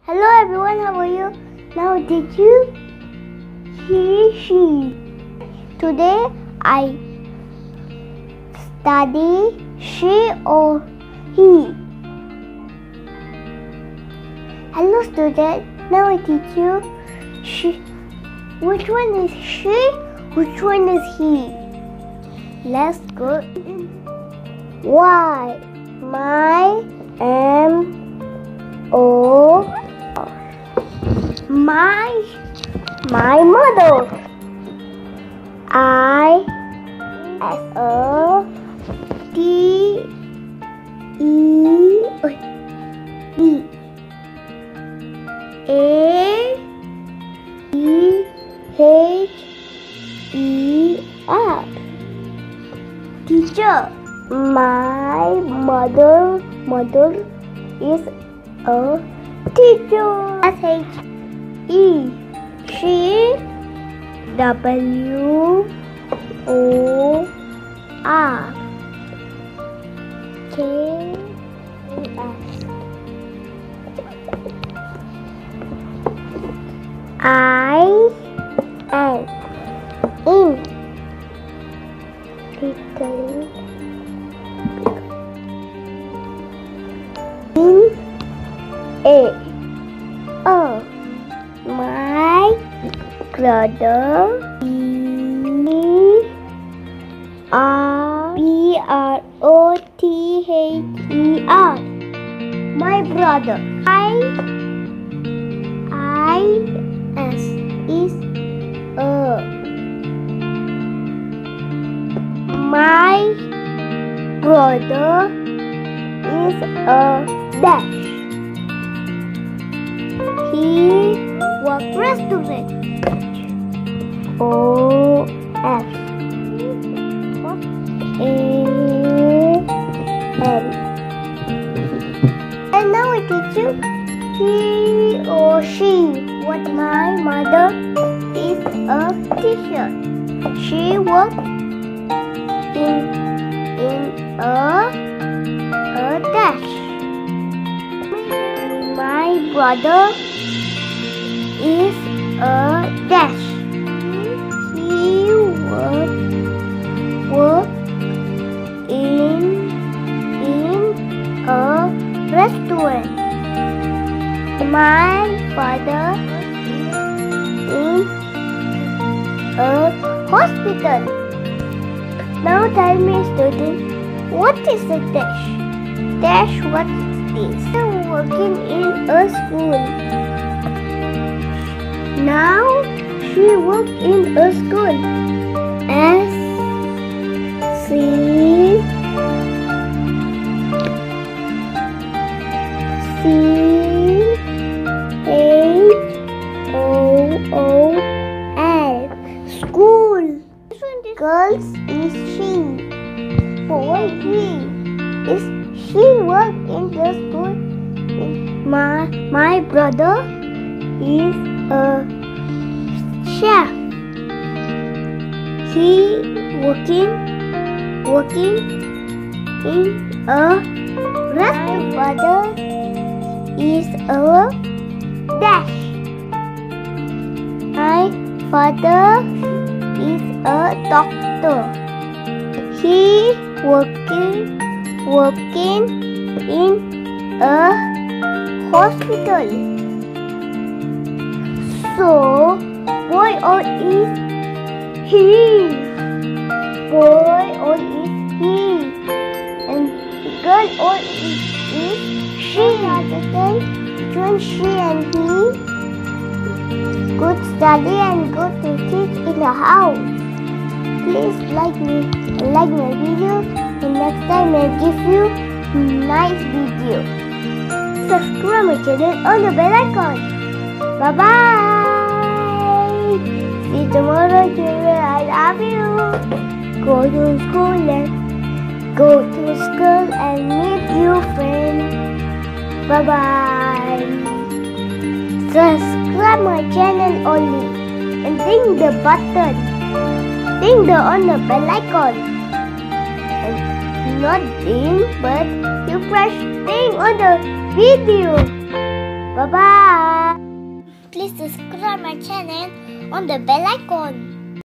Hello everyone, how are you? Now did you hear she? Today I study she or he. Hello student, now I teach you she. Which one is she? Which one is he? Let's go. Y, my, M-O. My mother. I S O T E D A E H E R. Teacher. My mother is a teacher. S-H-E. She. W-O-R. K-S. I-N. In. Little. In. A. O. My brother. B-R-O-T-H-E-R. My brother. I-S is a. My brother is a dash. He works restaurant. O-F. A-N. And now I teach you he or she. What my mother is a teacher. She works in a dash. My brother is a dash. He works in a restaurant. My father is in a hospital. Now tell me, student, what is a dash? Dash, what is this? I'm working in a school. Now she works in a school. S-C-H-O-O-L. School. Girls is she. Boy he. Is she work in the school? My brother is a chef. He working in a restaurant. My brother is a dash. My father is a doctor. He working in a hospital. So boy or is he? Boy or is he? And girl or is she? Understand? Between she and he. Good study and good to teach in the house. Please like my video, and next time I'll give you nice video. Subscribe my channel on the bell icon. Bye bye. See you tomorrow, children. I love you. Go to school and meet your friends. Bye bye. Subscribe my channel only and ding the button. Ding on the bell icon. And not ding, but you press ding on the video. Bye bye. Please subscribe my channel on the bell icon.